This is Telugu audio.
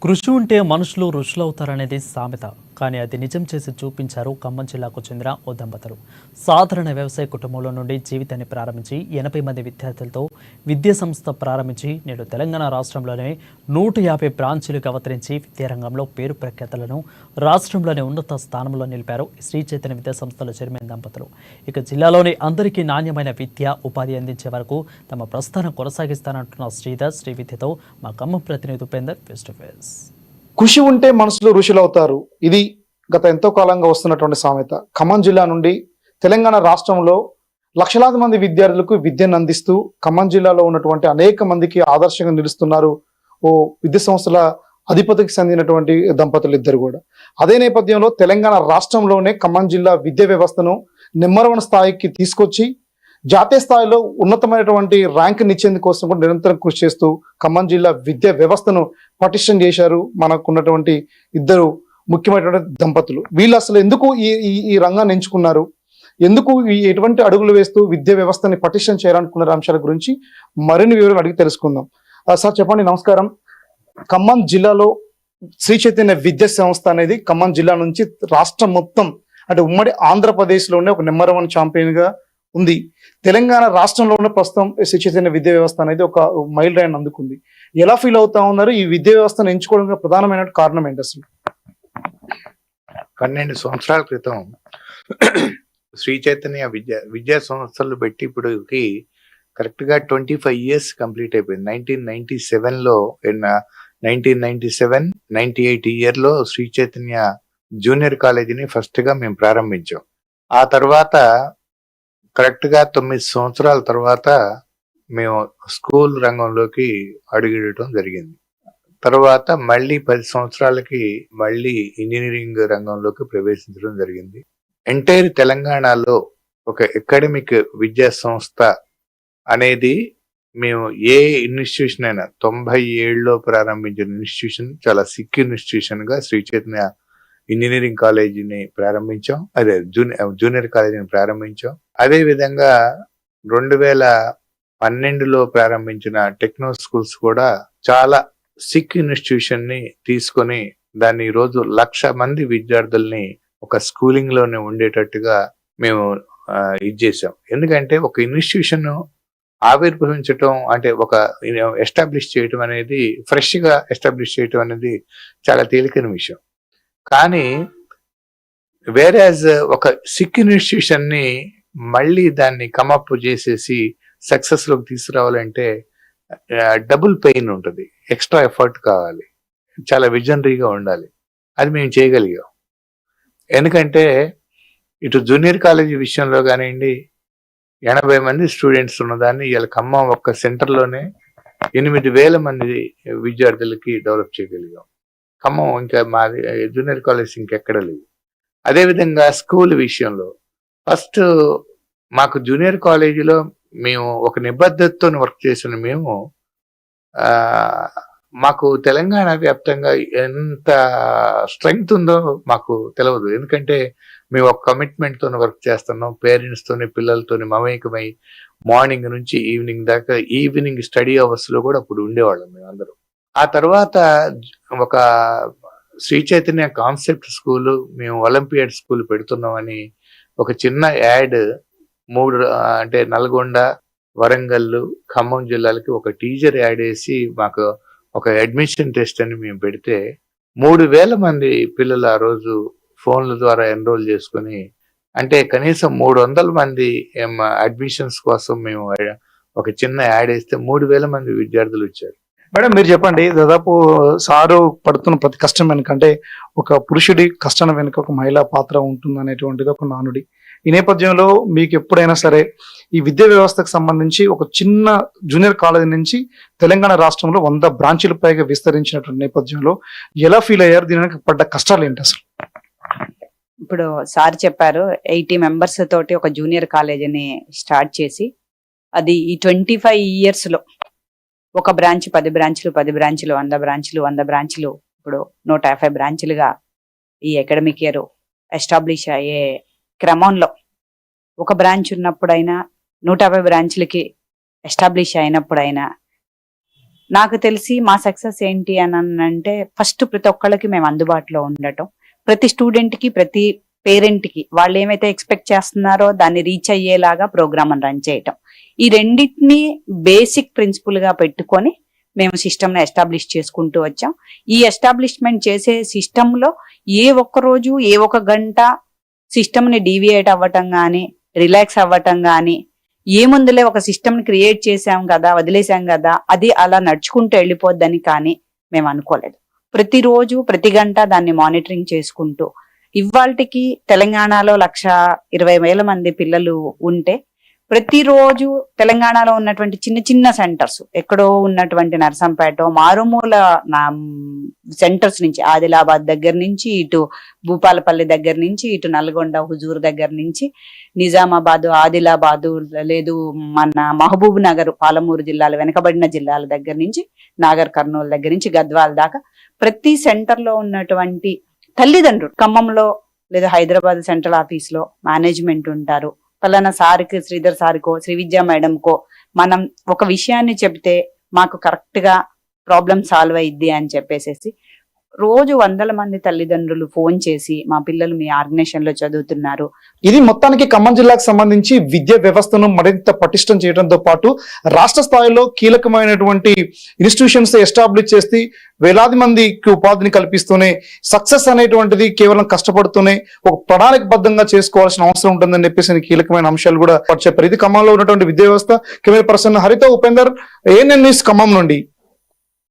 కృషి ఉంటే మనుషులు ఋషులవుతారనేది సామెత. కానీ అది నిజం చేసి చూపించారు ఖమ్మం జిల్లాకు చెందిన ఓ దంపతులు. సాధారణ వ్యవసాయ కుటుంబంలో నుండి జీవితాన్ని ప్రారంభించి 80 మంది విద్యార్థులతో విద్యా సంస్థ ప్రారంభించి నేడు తెలంగాణ రాష్ట్రంలోనే 150 బ్రాంచీలుగా అవతరించి విద్యారంగంలో పేరు ప్రఖ్యాతలను రాష్ట్రంలోని ఉన్నత స్థానంలో నిలిపారు శ్రీ చైతన్య విద్యా సంస్థల చైర్మన్ దంపతులు. ఇక జిల్లాలోని అందరికీ నాణ్యమైన విద్య ఉపాధి అందించే వరకు తమ ప్రస్థానం కొనసాగిస్తానంటున్న శ్రీధర్ శ్రీవిద్యతో మా ఖమ్మం ప్రతినిధి ఉపేందర్ ఫేస్ టు ఫేస్. కృషి ఉంటే మనుషులు ఋషులవుతారు. ఇది గత ఎంతో కాలంగా వస్తున్నటువంటి సామెత. ఖమ్మం జిల్లా నుండి తెలంగాణ రాష్ట్రంలో లక్షలాది మంది విద్యార్థులకు విద్యను అందిస్తూ ఖమ్మం జిల్లాలో ఉన్నటువంటి అనేక మందికి ఆదర్శంగా నిలుస్తున్నారు ఓ విద్యా సంస్థల అధిపతికి చెందినటువంటి దంపతులు ఇద్దరు కూడా. అదే నేపథ్యంలో తెలంగాణ రాష్ట్రంలోనే ఖమ్మం జిల్లా విద్యా వ్యవస్థను నెంబర్ 1 స్థాయికి తీసుకొచ్చి జాతీయ స్థాయిలో ఉన్నతమైనటువంటి ర్యాంక్ ఇచ్చేందుకోసం కూడా నిరంతరం కృషి చేస్తూ ఖమ్మం జిల్లా విద్యా వ్యవస్థను పటిష్టం చేశారు మనకున్నటువంటి ఇద్దరు ముఖ్యమైనటువంటి దంపతులు. వీళ్ళు అసలు ఎందుకు ఈ రంగాన్ని ఎంచుకున్నారు, ఎందుకు ఎటువంటి అడుగులు వేస్తూ విద్యా వ్యవస్థని పటిష్టం చేయాలనుకున్న అంశాల గురించి మరిన్ని వివరాలు అడిగి తెలుసుకుందాం. సార్ చెప్పండి. నమస్కారం. ఖమ్మం జిల్లాలో శ్రీ చైతన్య విద్యా సంస్థ అనేది ఖమ్మం జిల్లా నుంచి రాష్ట్రం మొత్తం అంటే ఉమ్మడి ఆంధ్రప్రదేశ్లోనే ఒక నెంబర్ 1 ఛాంపియన్ గా ఉంది. తెలంగాణ రాష్ట్రంలో ఉన్న ప్రస్తుతం శ్రీ చైతన్య విద్యా వ్యవస్థ అనేది ఒక మైల్ రాయిని అందుకుంది. ఎలా ఫీల్ అవుతా ఉన్నారు? ఈ విద్యా వ్యవస్థను ఎంచుకోవడానికి ప్రధానమైన కారణం ఏంటి అసలు? 12 సంవత్సరాల క్రితం శ్రీ చైతన్య విద్యా సంస్థలు పెట్టి ఇప్పటికి కరెక్ట్ గా 25 years కంప్లీట్ అయిపోయింది. 1997లో 1997-98 ఇయర్లో శ్రీ చైతన్య జూనియర్ కాలేజీని ఫస్ట్ గా మేము ప్రారంభించాం. ఆ తర్వాత కరెక్ట్ గా 9 సంవత్సరాల తర్వాత మేము స్కూల్ రంగంలోకి అడుగుడటం జరిగింది. తర్వాత మళ్ళీ 10 సంవత్సరాలకి మళ్ళీ ఇంజనీరింగ్ రంగంలోకి ప్రవేశించడం జరిగింది. ఎంటైర్ తెలంగాణలో ఒక అకాడమిక్ విద్యా సంస్థ అనేది మేము ఏ ఇన్స్టిట్యూషన్ అయినా 97లో ప్రారంభించిన ఇన్స్టిట్యూషన్ చాలా సిక్ ఇన్స్టిట్యూషన్ గా శ్రీ చైతన్య ఇంజనీరింగ్ కాలేజీని ప్రారంభించాం. అదే జూనియర్ కాలేజీని ప్రారంభించాం. అదే విధంగా 2012లో ప్రారంభించిన టెక్నో స్కూల్స్ కూడా చాలా సిక్ ఇన్స్టిట్యూషన్ ని తీసుకొని దాన్ని ఈరోజు 1,00,000 మంది విద్యార్థుల్ని ఒక స్కూలింగ్ లోనే ఉండేటట్టుగా మేము చేసాం. ఎందుకంటే ఒక ఇన్స్టిట్యూషన్ ఆవిర్భవించటం అంటే ఒక ఎస్టాబ్లిష్ చేయటం అనేది ఫ్రెష్ గా ఎస్టాబ్లిష్ చేయటం అనేది చాలా తేలికైన విషయం. కానీ వేరేజ్ ఒక సిక్ ఇన్స్టిట్యూషన్ ని మళ్ళీ దాన్ని కమప్ చేసేసి సక్సెస్ లోకి తీసుకురావాలంటే డబుల్ పెయిన్ ఉంటుంది, ఎక్స్ట్రా ఎఫర్ట్ కావాలి, చాలా విజనరీగా ఉండాలి. అది మేము చేయగలిగాం. ఎందుకంటే ఇటు జూనియర్ కాలేజీ విషయంలో కానివ్వండి, 80 మంది స్టూడెంట్స్ ఉన్నదాన్ని ఇవాళ ఖమ్మం ఒక్క సెంటర్లోనే 8,000 మంది విద్యార్థులకి డెవలప్ చేయగలిగాం. ఖమ్మం ఇంకా మాది జూనియర్ కాలేజ్ ఇంకెక్కడ లేవు. అదేవిధంగా స్కూల్ విషయంలో ఫస్ట్ మాకు జూనియర్ కాలేజీలో మేము ఒక నిబద్ధతతో వర్క్ చేసిన మేము మాకు తెలంగాణ వ్యాప్తంగా ఎంత స్ట్రెంగ్త్ ఉందో మాకు తెలియదు. ఎందుకంటే మేము ఒక కమిట్మెంట్ తో వర్క్ చేస్తున్నాం. పేరెంట్స్ తోని పిల్లలతోని మమేకమై మార్నింగ్ నుంచి ఈవినింగ్ దాకా, ఈవినింగ్ స్టడీ అవర్స్ లో కూడా అప్పుడు ఉండేవాళ్ళం మేమందరం. ఆ తర్వాత ఒక శ్రీ చైతన్య కాన్సెప్ట్ స్కూల్, మేము ఒలింపియాడ్ స్కూల్ పెడుతున్నామని ఒక చిన్న యాడ్ 3 అంటే నల్గొండ, వరంగల్, ఖమ్మం జిల్లాలకి ఒక టీచర్ యాడ్ వేసి మాకు ఒక అడ్మిషన్ టెస్ట్ అని మేము పెడితే 3,000 మంది పిల్లలు ఆ రోజు ఫోన్ల ద్వారా ఎన్రోల్ చేసుకుని, అంటే కనీసం 300 మంది అడ్మిషన్స్ కోసం మేము ఒక చిన్న యాడ్ వేస్తే 3,000 మంది విద్యార్థులు వచ్చారు. మేడం, మీరు చెప్పండి. దాదాపు సారు పడుతున్న ప్రతి కష్టం వెనుకంటే ఒక పురుషుడి కష్టం వెనుక ఒక మహిళా పాత్ర ఉంటుంది అనేటువంటిది ఒక నానుడి. ఈ నేపథ్యంలో మీకు ఎప్పుడైనా సరే ఈ విద్యా వ్యవస్థకు సంబంధించి ఒక చిన్న జూనియర్ కాలేజీ నుంచి తెలంగాణ రాష్ట్రంలో 100 బ్రాంచీల పైగా విస్తరించినటువంటి నేపథ్యంలో ఎలా ఫీల్ అయ్యారు? దీనికి పడ్డ కష్టాలు ఏంటి అసలు? ఇప్పుడు సార్ చెప్పారు 80 members తోటి ఒక జూనియర్ కాలేజీని స్టార్ట్ చేసి అది ఈ 25 years లో ఒక బ్రాంచ్ 10 బ్రాంచ్లు 10 బ్రాంచ్లు 100 బ్రాంచ్లు 100 బ్రాంచ్లు ఇప్పుడు 150 బ్రాంచ్లుగా ఈ అకాడమిక్ ఇయర్ ఎస్టాబ్లిష్ అయ్యే క్రమంలో ఒక బ్రాంచ్ ఉన్నప్పుడైనా 150 బ్రాంచ్లకి ఎస్టాబ్లిష్ అయినప్పుడైనా నాకు తెలిసి మా సక్సెస్ ఏంటి అని అంటే ఫస్ట్ ప్రతి ఒక్కళ్ళకి మేము అందుబాటులో ఉండటం, ప్రతి స్టూడెంట్ కి ప్రతి పేరెంట్ కి వాళ్ళు ఏమైతే ఎక్స్పెక్ట్ చేస్తున్నారో దాన్ని రీచ్ అయ్యేలాగా ప్రోగ్రామ్ రన్ చేయటం, ఈ రెండింటిని బేసిక్ ప్రిన్సిపల్ గా పెట్టుకొని మేము సిస్టమ్ ని ఎస్టాబ్లిష్ చేసుకుంటూ వచ్చాం. ఈ ఎస్టాబ్లిష్మెంట్ చేసే సిస్టమ్ లో ఏ ఒక్క రోజు ఏ ఒక గంట సిస్టమ్ ని డీవియేట్ అవ్వటం గానీ రిలాక్స్ అవ్వటం గానీ, ఏముందులే ఒక సిస్టమ్ ని క్రియేట్ చేసాం కదా వదిలేసాం కదా అది అలా నడుచుకుంటూ వెళ్ళిపోద్దని కానీ మేము అనుకోలేదు. ప్రతిరోజు ప్రతి గంట దాన్ని మానిటరింగ్ చేసుకుంటూ ఇవాళకి తెలంగాణలో 1,20,000 మంది పిల్లలు ఉంటే ప్రతిరోజు తెలంగాణలో ఉన్నటువంటి చిన్న చిన్న సెంటర్స్, ఎక్కడో ఉన్నటువంటి నర్సంపేట మారుమూల సెంటర్స్ నుంచి ఆదిలాబాద్ దగ్గర నుంచి ఇటు భూపాలపల్లి దగ్గర నుంచి ఇటు నల్గొండ హుజూర్ దగ్గర నుంచి నిజామాబాదు ఆదిలాబాదు లేదు మన మహబూబ్ నగర్ పాలమూరు జిల్లాలు వెనకబడిన జిల్లాల దగ్గర నుంచి నాగర్ కర్నూలు దగ్గర నుంచి గద్వాల్ దాకా ప్రతి సెంటర్ లో ఉన్నటువంటి తల్లిదండ్రులు, ఖమ్మంలో లేదా హైదరాబాద్ సెంట్రల్ ఆఫీస్ లో మేనేజ్మెంట్ ఉంటారు, పలానా సార్కి శ్రీధర్ సార్కో శ్రీ విద్యా మేడంకో మనం ఒక విషయాన్ని చెప్తే మాకు కరెక్ట్ గా ప్రాబ్లం సాల్వ్ అయ్యిద్ది అని చెప్పేసేసి రోజు 100 మంది తల్లిదండ్రులు ఫోన్ చేసి మా పిల్లలు మీ ఆర్గనైజేషన్ లో చదువుతున్నారు. ఇది మొత్తానికి ఖమ్మం జిల్లాకు సంబంధించి విద్యా వ్యవస్థను మరింత పటిష్టం చేయడంతో పాటు రాష్ట్ర స్థాయిలో కీలకమైనటువంటి ఇన్స్టిట్యూషన్స్ ఎస్టాబ్లిష్ చేసి వేలాది మందికి ఉపాధిని కల్పిస్తూనే సక్సెస్ అనేటువంటిది కేవలం కష్టపడుతూనే ఒక ప్రణాళికబద్ధంగా చేసుకోవాల్సిన అవసరం ఉంటుందని చెప్పేసి కీలకమైన అంశాలు కూడా చెప్పారు. ఇది ఖమ్మంలో ఉన్నటువంటి విద్యా వ్యవస్థ. కెమెరా పర్సన్ హరిత ఉపేందర్, ANN న్యూస్ ఖమ్మం నుండి.